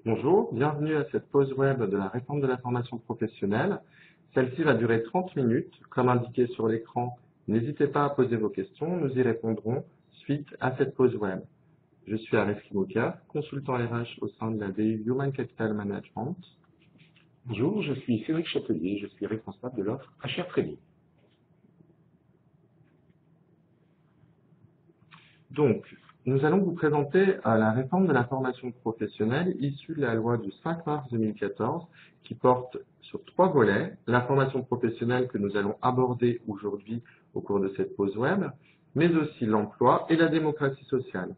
Bonjour, bienvenue à cette pause web de la réforme de la formation professionnelle. Celle-ci va durer 30 minutes. Comme indiqué sur l'écran, n'hésitez pas à poser vos questions, nous y répondrons suite à cette pause web. Je suis Aref Kimouka, consultant RH au sein de la BU Human Capital Management. Bonjour, je suis Cédric Châtelier, je suis responsable de l'offre HR Training. Donc, nous allons vous présenter la réforme de la formation professionnelle issue de la loi du 5 mars 2014 qui porte sur 3 volets, la formation professionnelle que nous allons aborder aujourd'hui au cours de cette pause web, mais aussi l'emploi et la démocratie sociale.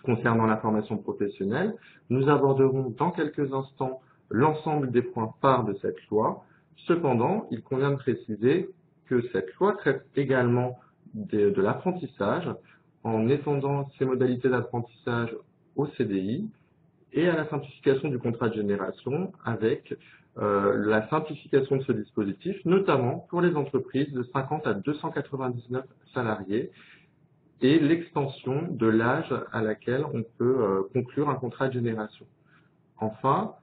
Concernant la formation professionnelle, nous aborderons dans quelques instants l'ensemble des points phares de cette loi. Cependant, il convient de préciser que cette loi traite également de l'apprentissage en étendant ses modalités d'apprentissage au CDI et à la simplification du contrat de génération avec la simplification de ce dispositif, notamment pour les entreprises de 50 à 299 salariés et l'extension de l'âge à laquelle on peut conclure un contrat de génération. Enfin,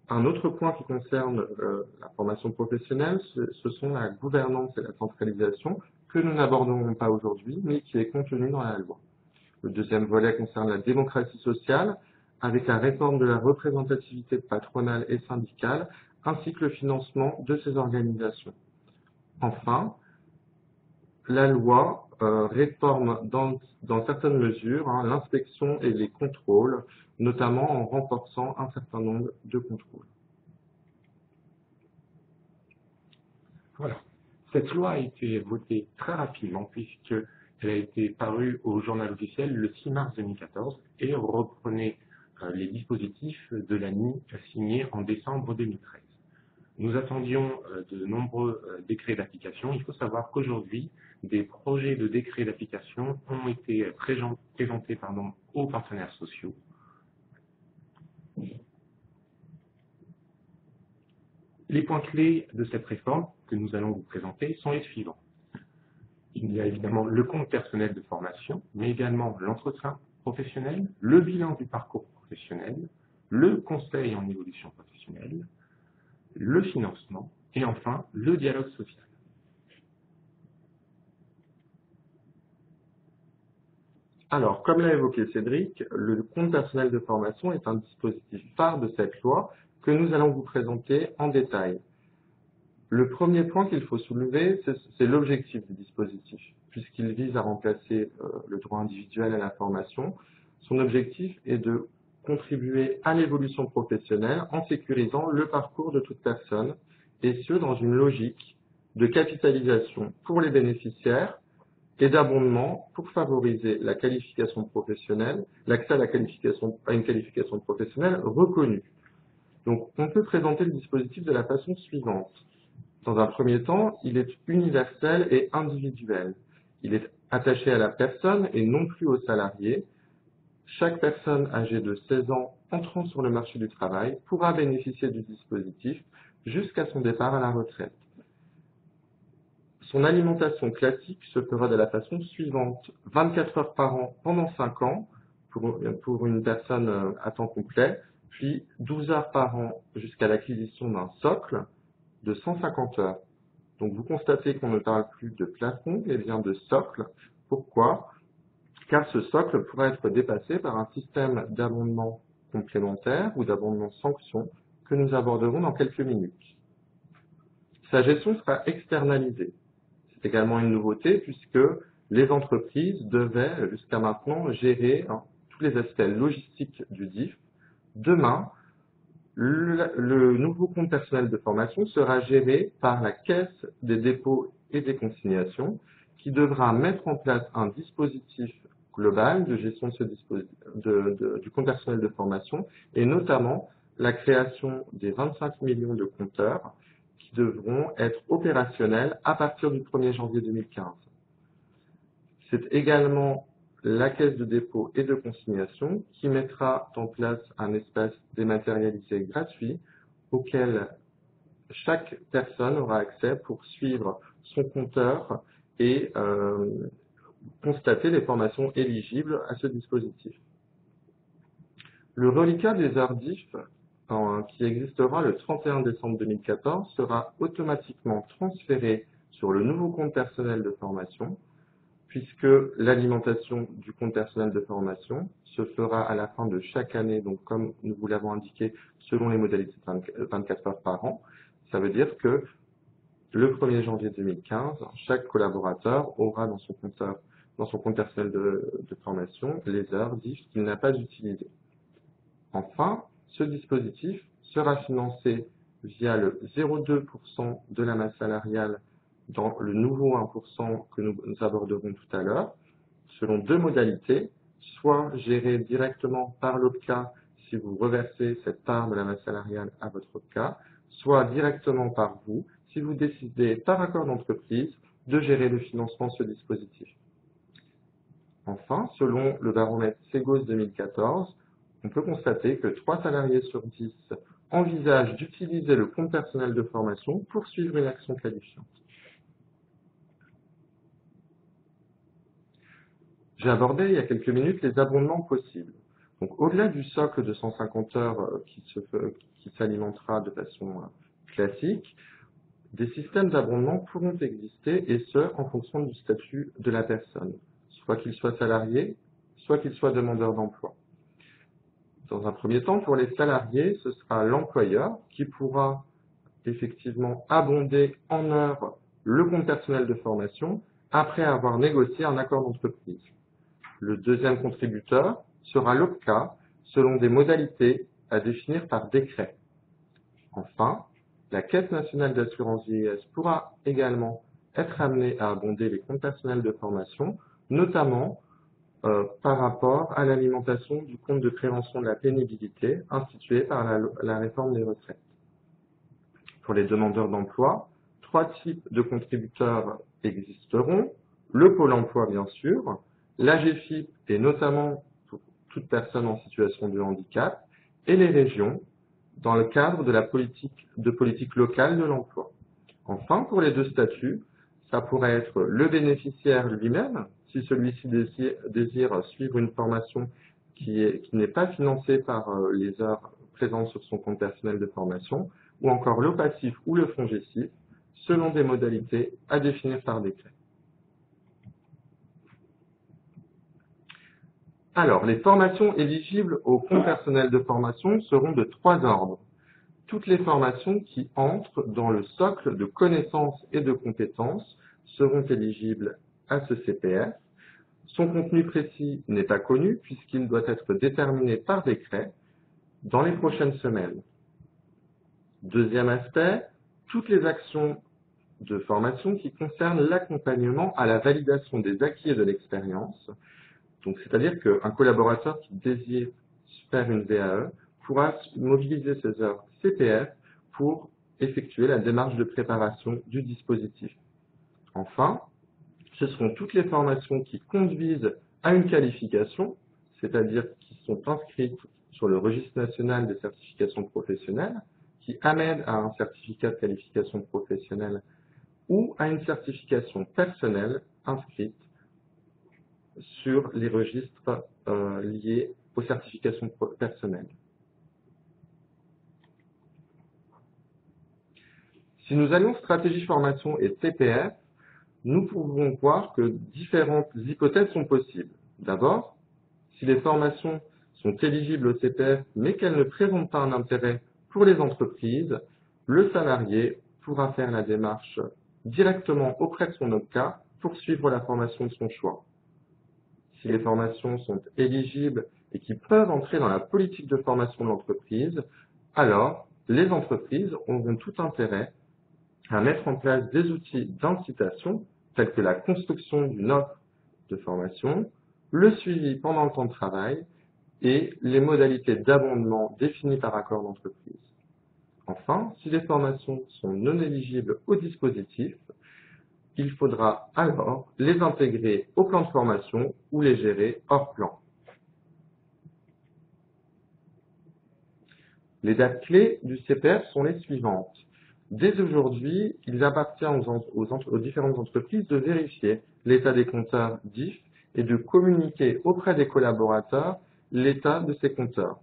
un autre point qui concerne la formation professionnelle, ce sont la gouvernance et la centralisation que nous n'aborderons pas aujourd'hui, mais qui est contenu dans la loi. Le deuxième volet concerne la démocratie sociale, avec la réforme de la représentativité patronale et syndicale, ainsi que le financement de ces organisations. Enfin, la loi réforme dans certaines mesures l'inspection et les contrôles, notamment en renforçant un certain nombre de contrôles. Voilà. Cette loi a été votée très rapidement puisqu'elle a été parue au journal officiel le 6 mars 2014 et reprenait les dispositifs de l'ANI signés en décembre 2013. Nous attendions de nombreux décrets d'application. Il faut savoir qu'aujourd'hui, des projets de décrets d'application ont été présentés aux partenaires sociaux. Les points clés de cette réforme que nous allons vous présenter sont les suivants. Il y a évidemment le compte personnel de formation, mais également l'entretien professionnel, le bilan du parcours professionnel, le conseil en évolution professionnelle, le financement et enfin le dialogue social. Alors, comme l'a évoqué Cédric, le compte personnel de formation est un dispositif phare de cette loi que nous allons vous présenter en détail. Le premier point qu'il faut soulever, c'est l'objectif du dispositif, puisqu'il vise à remplacer le droit individuel à la formation. Son objectif est de contribuer à l'évolution professionnelle en sécurisant le parcours de toute personne, et ce, dans une logique de capitalisation pour les bénéficiaires et d'abondement pour favoriser la qualification professionnelle, l'accès à une qualification professionnelle reconnue. Donc, on peut présenter le dispositif de la façon suivante. Dans un premier temps, il est universel et individuel. Il est attaché à la personne et non plus au salarié. Chaque personne âgée de 16 ans entrant sur le marché du travail pourra bénéficier du dispositif jusqu'à son départ à la retraite. Son alimentation classique se fera de la façon suivante. 24 heures par an pendant 5 ans pour une personne à temps complet, puis 12 heures par an jusqu'à l'acquisition d'un socle de 150 heures. Donc vous constatez qu'on ne parle plus de plafond, mais bien de socle. Pourquoi? Car ce socle pourra être dépassé par un système d'abondement complémentaire ou d'abondement sanction que nous aborderons dans quelques minutes. Sa gestion sera externalisée. C'est également une nouveauté puisque les entreprises devaient jusqu'à maintenant gérer tous les aspects logistiques du DIF. Demain, le nouveau compte personnel de formation sera géré par la Caisse des dépôts et des consignations qui devra mettre en place un dispositif global de gestion du compte personnel de formation et notamment la création des 25 millions de compteurs qui devront être opérationnels à partir du 1er janvier 2015. C'est également la Caisse de dépôt et de consignation qui mettra en place un espace dématérialisé gratuit auquel chaque personne aura accès pour suivre son compteur et constater les formations éligibles à ce dispositif. Le reliquat des heures DIF qui existera le 31 décembre 2014 sera automatiquement transféré sur le nouveau compte personnel de formation, puisque l'alimentation du compte personnel de formation se fera à la fin de chaque année, donc comme nous vous l'avons indiqué, selon les modalités de 24 heures par an. Ça veut dire que le 1er janvier 2015, chaque collaborateur aura dans son compte personnel de formation les heures DIF qu'il n'a pas utilisées. Enfin, ce dispositif sera financé via le 0,2% de la masse salariale dans le nouveau 1% que nous aborderons tout à l'heure, selon deux modalités, soit géré directement par l'OPCA si vous reversez cette part de la masse salariale à votre OPCA, soit directement par vous si vous décidez par accord d'entreprise de gérer le financement de ce dispositif. Enfin, selon le baromètre Segos 2014, on peut constater que 3 salariés sur 10 envisagent d'utiliser le compte personnel de formation pour suivre une action qualifiante. J'ai abordé il y a quelques minutes les abondements possibles. Donc, au-delà du socle de 150 heures qui s'alimentera de façon classique, des systèmes d'abondement pourront exister, et ce, en fonction du statut de la personne, soit qu'il soit salarié, soit qu'il soit demandeur d'emploi. Dans un premier temps, pour les salariés, ce sera l'employeur qui pourra effectivement abonder en heures le compte personnel de formation après avoir négocié un accord d'entreprise. Le deuxième contributeur sera l'OPCA selon des modalités à définir par décret. Enfin, la Caisse nationale d'assurance vieillesse pourra également être amenée à abonder les comptes personnels de formation, notamment par rapport à l'alimentation du compte de prévention de la pénibilité institué par la réforme des retraites. Pour les demandeurs d'emploi, 3 types de contributeurs existeront, le Pôle emploi bien sûr, l'AGEFIP et notamment pour toute personne en situation de handicap, et les régions dans le cadre de la politique locale de l'emploi. Enfin, pour les deux statuts, ça pourrait être le bénéficiaire lui-même, si celui-ci désire suivre une formation qui n'est pas financée par les heures présentes sur son compte personnel de formation, ou encore l'OPACIF ou le FONGECIF, selon des modalités à définir par décret. Alors, les formations éligibles au compte personnel de formation seront de 3 ordres. Toutes les formations qui entrent dans le socle de connaissances et de compétences seront éligibles à ce CPF. Son contenu précis n'est pas connu puisqu'il doit être déterminé par décret dans les prochaines semaines. Deuxième aspect, toutes les actions de formation qui concernent l'accompagnement à la validation des acquis et de l'expérience. Donc, c'est-à-dire qu'un collaborateur qui désire faire une VAE pourra mobiliser ses heures CPF pour effectuer la démarche de préparation du dispositif. Enfin, ce seront toutes les formations qui conduisent à une qualification, c'est-à-dire qui sont inscrites sur le registre national des certifications professionnelles, qui amènent à un certificat de qualification professionnelle ou à une certification personnelle inscrite sur les registres liés aux certifications personnelles. Si nous allions stratégie formation et CPF, nous pouvons voir que différentes hypothèses sont possibles. D'abord, si les formations sont éligibles au CPF mais qu'elles ne présentent pas un intérêt pour les entreprises, le salarié pourra faire la démarche directement auprès de son OPCA pour suivre la formation de son choix. Si les formations sont éligibles et qui peuvent entrer dans la politique de formation de l'entreprise, alors les entreprises auront tout intérêt à mettre en place des outils d'incitation tels que la construction d'une offre de formation, le suivi pendant le temps de travail et les modalités d'abondement définies par accord d'entreprise. Enfin, si les formations sont non éligibles au dispositif, il faudra alors les intégrer au plan de formation ou les gérer hors plan. Les dates clés du CPF sont les suivantes. Dès aujourd'hui, il appartient aux différentes entreprises de vérifier l'état des compteurs DIF et de communiquer auprès des collaborateurs l'état de ces compteurs.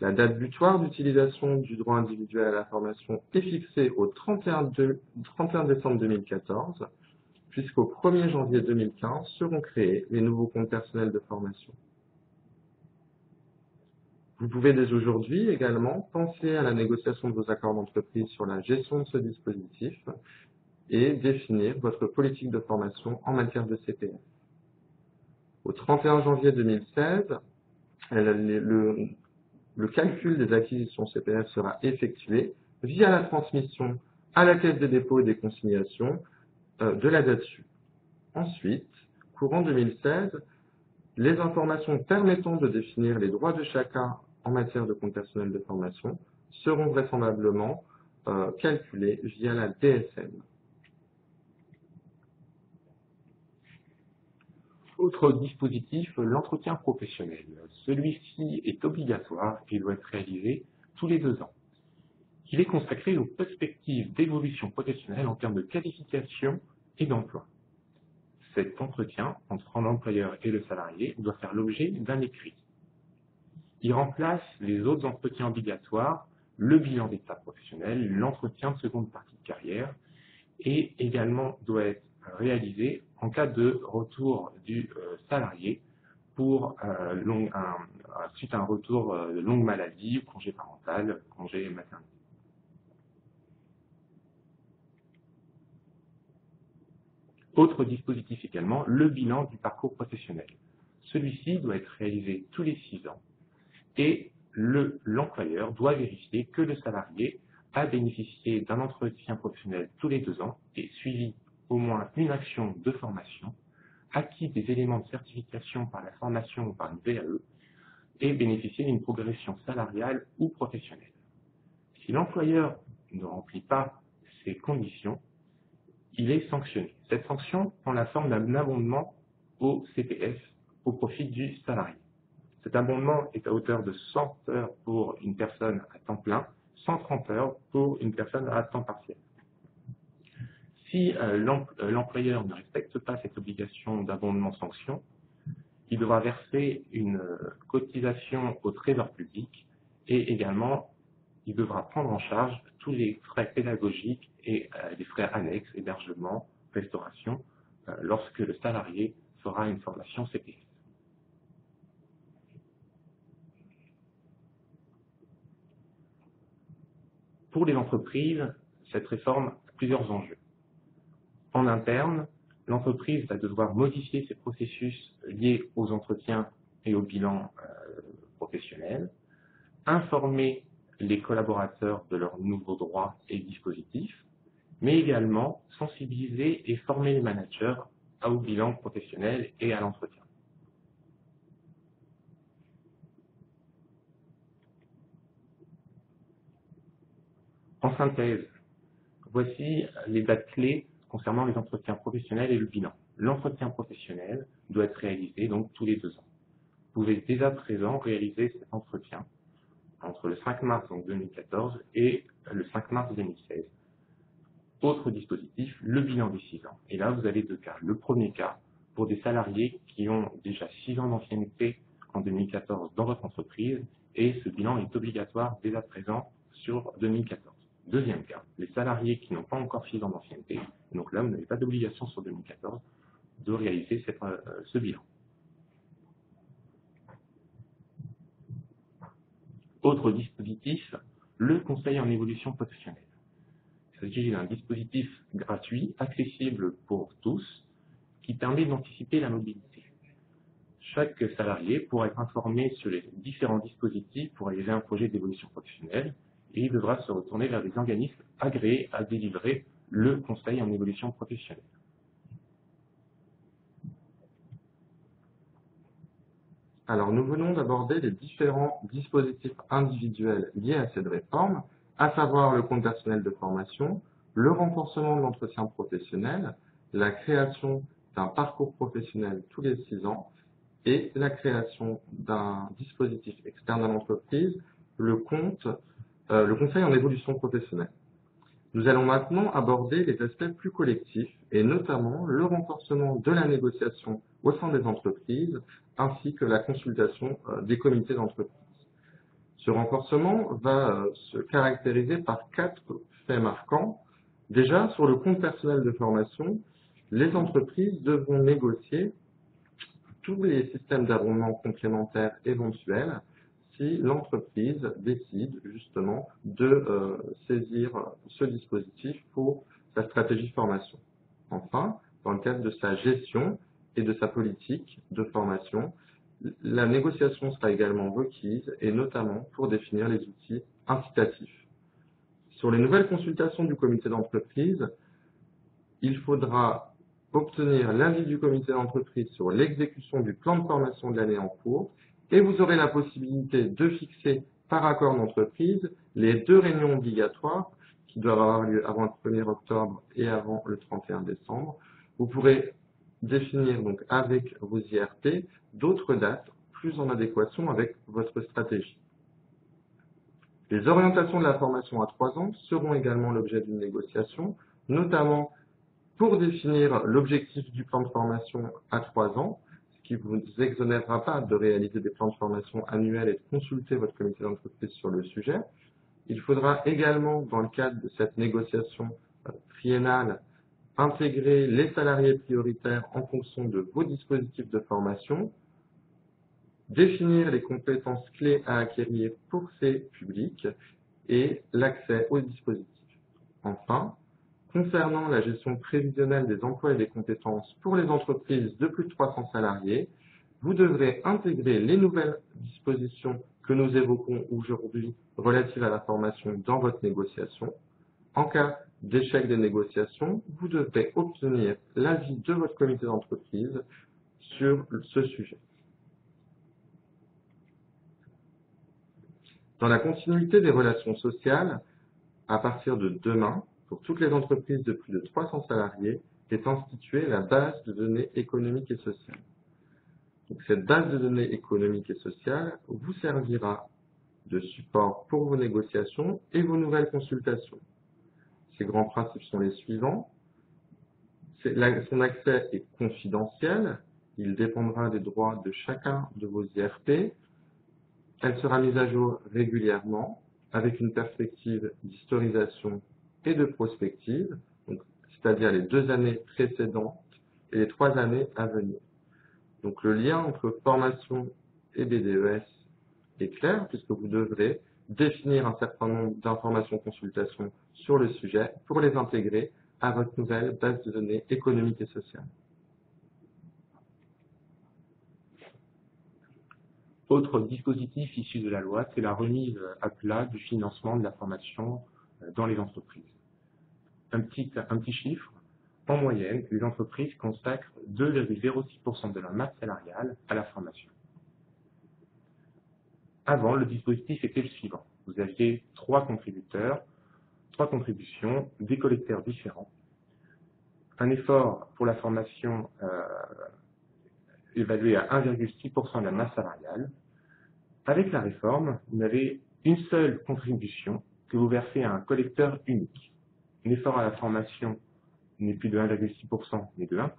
La date butoir d'utilisation du droit individuel à la formation est fixée au 31 décembre 2014, puisqu'au 1er janvier 2015 seront créés les nouveaux comptes personnels de formation. Vous pouvez dès aujourd'hui également penser à la négociation de vos accords d'entreprise sur la gestion de ce dispositif et définir votre politique de formation en matière de CPF. Au 31 janvier 2016, le calcul des acquisitions CPF sera effectué via la transmission à la Caisse des dépôts et des consignations de la dette dessus. Ensuite, courant 2016, les informations permettant de définir les droits de chacun en matière de compte personnel de formation seront vraisemblablement calculées via la DSN. Autre dispositif, l'entretien professionnel. Celui-ci est obligatoire et doit être réalisé tous les 2 ans. Il est consacré aux perspectives d'évolution professionnelle en termes de qualification et d'emploi. Cet entretien entre l'employeur et le salarié doit faire l'objet d'un écrit. Il remplace les autres entretiens obligatoires, le bilan d'état professionnel, l'entretien de seconde partie de carrière et également doit être réalisé en cas de retour du salarié pour suite à un retour de longue maladie, congé parental, congé maternité. Autre dispositif également, le bilan du parcours professionnel. Celui-ci doit être réalisé tous les 6 ans et l'employeur doit vérifier que le salarié a bénéficié d'un entretien professionnel tous les 2 ans et suivi au moins une action de formation, acquis des éléments de certification par la formation ou par une VAE et bénéficié d'une progression salariale ou professionnelle. Si l'employeur ne remplit pas ces conditions, il est sanctionné. Cette sanction prend la forme d'un abondement au CPF au profit du salarié. Cet abondement est à hauteur de 100 heures pour une personne à temps plein, 130 heures pour une personne à temps partiel. Si l'employeur ne respecte pas cette obligation d'abondement sanction, il devra verser une cotisation au trésor public et également il devra prendre en charge tous les frais pédagogiques et les frais annexes, hébergement, restauration, lorsque le salarié fera une formation CPF. Pour les entreprises, cette réforme a plusieurs enjeux. En interne, l'entreprise va devoir modifier ses processus liés aux entretiens et au bilan professionnel, informer les collaborateurs de leurs nouveaux droits et dispositifs, mais également sensibiliser et former les managers au bilan professionnel et à l'entretien. En synthèse, voici les dates clés concernant les entretiens professionnels et le bilan. L'entretien professionnel doit être réalisé donc tous les 2 ans. Vous pouvez dès à présent réaliser cet entretien entre le 5 mars 2014 et le 5 mars 2016. Autre dispositif, le bilan des 6 ans. Et là, vous avez 2 cas. Le premier cas, pour des salariés qui ont déjà 6 ans d'ancienneté en 2014 dans votre entreprise, et ce bilan est obligatoire dès à présent sur 2014. Deuxième cas, les salariés qui n'ont pas encore 6 ans d'ancienneté, donc là, vous n'avez pas d'obligation sur 2014 de réaliser ce bilan. Autre dispositif, le conseil en évolution professionnelle. Il s'agit d'un dispositif gratuit, accessible pour tous, qui permet d'anticiper la mobilité. Chaque salarié pourra être informé sur les différents dispositifs pour réaliser un projet d'évolution professionnelle et il devra se retourner vers des organismes agréés à délivrer le conseil en évolution professionnelle. Alors, nous venons d'aborder les différents dispositifs individuels liés à cette réforme, à savoir le compte personnel de formation, le renforcement de l'entretien professionnel, la création d'un parcours professionnel tous les 6 ans et la création d'un dispositif externe à l'entreprise, le conseil en évolution professionnelle. Nous allons maintenant aborder les aspects plus collectifs et notamment le renforcement de la négociation au sein des entreprises ainsi que la consultation des comités d'entreprise. Ce renforcement va se caractériser par 4 faits marquants. Déjà, sur le compte personnel de formation, les entreprises devront négocier tous les systèmes d'abondement complémentaires éventuels si l'entreprise décide justement de saisir ce dispositif pour sa stratégie de formation. Enfin, dans le cadre de sa gestion et de sa politique de formation, la négociation sera également requise, et notamment pour définir les outils incitatifs. Sur les nouvelles consultations du comité d'entreprise, il faudra obtenir l'avis du comité d'entreprise sur l'exécution du plan de formation de l'année en cours, et vous aurez la possibilité de fixer par accord d'entreprise les 2 réunions obligatoires qui doivent avoir lieu avant le 1er octobre et avant le 31 décembre. Vous pourrez définir donc avec vos IRP d'autres dates plus en adéquation avec votre stratégie. Les orientations de la formation à 3 ans seront également l'objet d'une négociation, notamment pour définir l'objectif du plan de formation à 3 ans, ce qui ne vous exonérera pas de réaliser des plans de formation annuels et de consulter votre comité d'entreprise sur le sujet. Il faudra également, dans le cadre de cette négociation triennale, intégrer les salariés prioritaires en fonction de vos dispositifs de formation, définir les compétences clés à acquérir pour ces publics et l'accès aux dispositifs. Enfin, concernant la gestion prévisionnelle des emplois et des compétences pour les entreprises de plus de 300 salariés, vous devrez intégrer les nouvelles dispositions que nous évoquons aujourd'hui relatives à la formation dans votre négociation. En cas d'échec des négociations, vous devrez obtenir l'avis de votre comité d'entreprise sur ce sujet. Dans la continuité des relations sociales, à partir de demain, pour toutes les entreprises de plus de 300 salariés, est instituée la base de données économiques et sociales. Donc, cette base de données économiques et sociales vous servira de support pour vos négociations et vos nouvelles consultations. Ces grands principes sont les suivants. Son accès est confidentiel, il dépendra des droits de chacun de vos IRP. Elle sera mise à jour régulièrement avec une perspective d'historisation et de prospective, c'est-à-dire les 2 années précédentes et les 3 années à venir. Donc le lien entre formation et BDES est clair puisque vous devrez définir un certain nombre d'informations consultations sur le sujet pour les intégrer à votre nouvelle base de données économique et sociale. Autre dispositif issu de la loi, c'est la remise à plat du financement de la formation dans les entreprises. Un petit chiffre, en moyenne, les entreprises consacrent 2,06% de leur masse salariale à la formation. Avant, le dispositif était le suivant. Vous aviez 3 contributeurs, 3 contributions, des collecteurs différents. Un effort pour la formation évalué à 1,6% de la masse salariale. Avec la réforme, vous avez une seule contribution que vous versez à un collecteur unique. L'effort à la formation n'est plus de 1,6%, mais de 1%.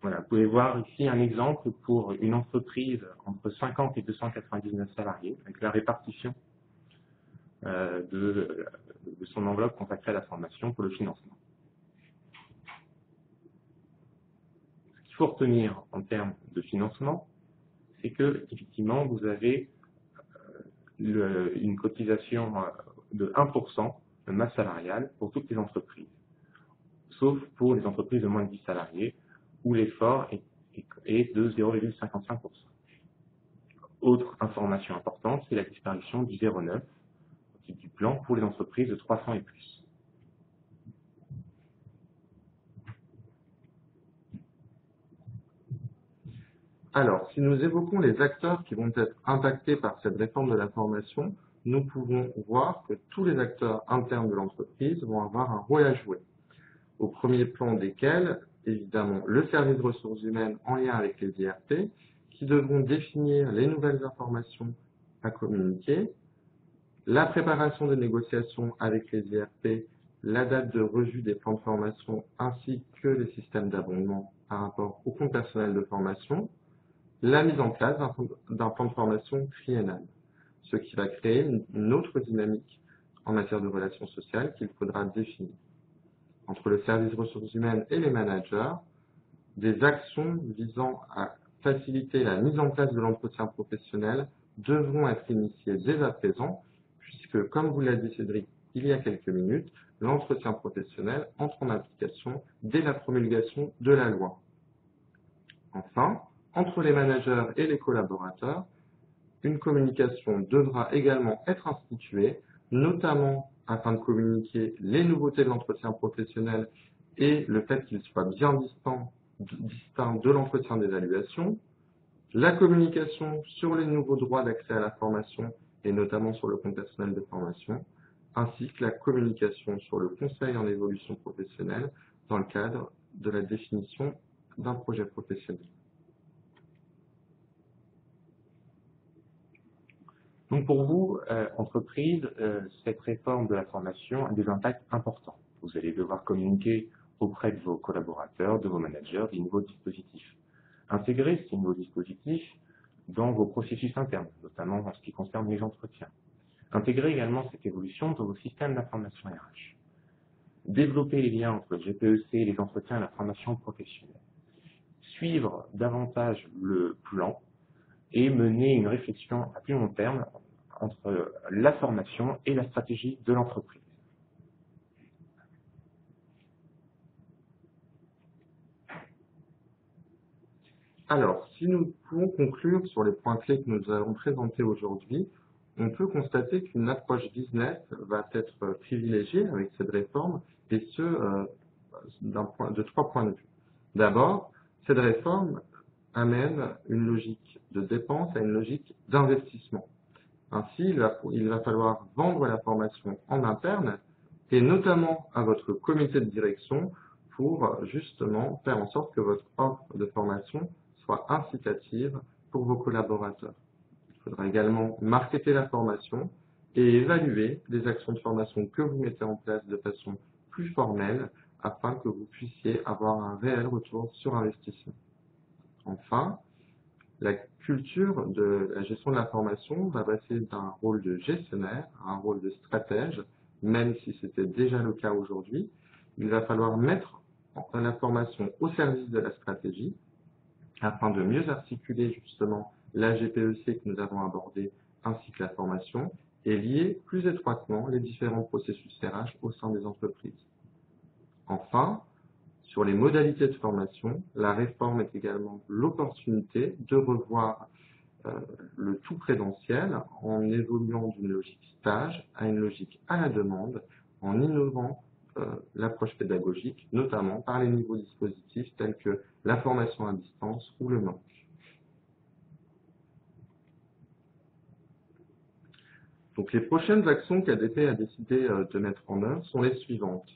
Voilà, vous pouvez voir ici un exemple pour une entreprise entre 50 et 299 salariés, avec la répartition de son enveloppe consacrée à la formation pour le financement. Ce qu'il faut retenir en termes de financement, c'est que effectivement vous avez une cotisation de 1% de masse salariale pour toutes les entreprises, sauf pour les entreprises de moins de 10 salariés, où l'effort est de 0,55%. Autre information importante, c'est la disparition du 0,9 au type du plan pour les entreprises de 300 et plus. Alors, si nous évoquons les acteurs qui vont être impactés par cette réforme de la formation, nous pouvons voir que tous les acteurs internes de l'entreprise vont avoir un rôle à jouer. Au premier plan desquels, évidemment, le service de ressources humaines en lien avec les IRP, qui devront définir les nouvelles informations à communiquer, la préparation des négociations avec les IRP, la date de revue des plans de formation ainsi que les systèmes d'abondement par rapport au compte personnel de formation la mise en place d'un plan de formation triennal, ce qui va créer une autre dynamique en matière de relations sociales qu'il faudra définir. Entre le service ressources humaines et les managers, des actions visant à faciliter la mise en place de l'entretien professionnel devront être initiées dès à présent, puisque, comme vous l'a dit Cédric il y a quelques minutes, l'entretien professionnel entre en application dès la promulgation de la loi. Enfin, entre les managers et les collaborateurs, une communication devra également être instituée, notamment afin de communiquer les nouveautés de l'entretien professionnel et le fait qu'il soit bien distinct de l'entretien d'évaluation, la communication sur les nouveaux droits d'accès à la formation et notamment sur le compte personnel de formation, ainsi que la communication sur le conseil en évolution professionnelle dans le cadre de la définition d'un projet professionnel. Donc pour vous, entreprise, cette réforme de la formation a des impacts importants. Vous allez devoir communiquer auprès de vos collaborateurs, de vos managers, des nouveaux dispositifs. Intégrer ces nouveaux dispositifs dans vos processus internes, notamment en ce qui concerne les entretiens. Intégrer également cette évolution dans vos systèmes d'information RH. Développer les liens entre le GPEC et les entretiens et la formation professionnelle. Suivre davantage le plan et mener une réflexion à plus long terme entre la formation et la stratégie de l'entreprise. Alors, si nous pouvons conclure sur les points clés que nous avons présentés aujourd'hui, on peut constater qu'une approche business va être privilégiée avec cette réforme, et ce, de 3 points de vue. D'abord, cette réforme amène une logique de dépense à une logique d'investissement. Ainsi, il va falloir vendre la formation en interne, et notamment à votre comité de direction, pour justement faire en sorte que votre offre de formation soit incitative pour vos collaborateurs. Il faudra également marketer la formation et évaluer les actions de formation que vous mettez en place de façon plus formelle afin que vous puissiez avoir un réel retour sur investissement. Enfin, la culture de la gestion de la formation va passer d'un rôle de gestionnaire à un rôle de stratège, même si c'était déjà le cas aujourd'hui. Il va falloir mettre la formation au service de la stratégie afin de mieux articuler justement la GPEC que nous avons abordée ainsi que la formation et lier plus étroitement les différents processus RH au sein des entreprises. Enfin, sur les modalités de formation, la réforme est également l'opportunité de revoir le tout présentiel en évoluant d'une logique stage à une logique à la demande, en innovant l'approche pédagogique, notamment par les nouveaux dispositifs tels que la formation à distance ou le MOOC. Donc les prochaines actions qu'ADP a décidé de mettre en œuvre sont les suivantes.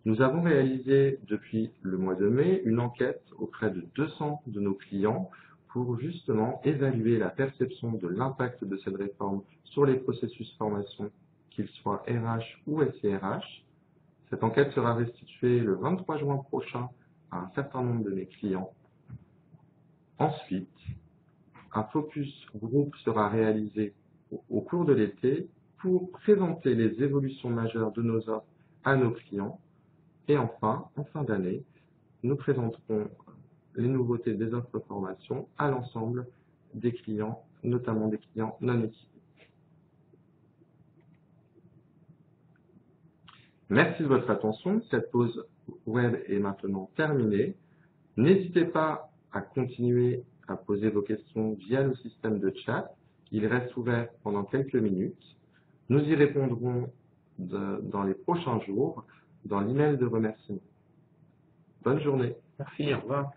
Nous avons réalisé depuis le mois de mai une enquête auprès de 200 de nos clients pour justement évaluer la perception de l'impact de cette réforme sur les processus formation, qu'ils soient RH ou SIRH. Cette enquête sera restituée le 23 juin prochain à un certain nombre de mes clients. Ensuite, un focus groupe sera réalisé au cours de l'été pour présenter les évolutions majeures de nos offres à nos clients. Et enfin, en fin d'année, nous présenterons les nouveautés des offres de formation à l'ensemble des clients, notamment des clients non équipés. Merci de votre attention. Cette pause web est maintenant terminée. N'hésitez pas à continuer à poser vos questions via le système de chat. Il reste ouvert pendant quelques minutes. Nous y répondrons dans les prochains jours dans l'email de remerciement. Bonne journée. Merci, au revoir.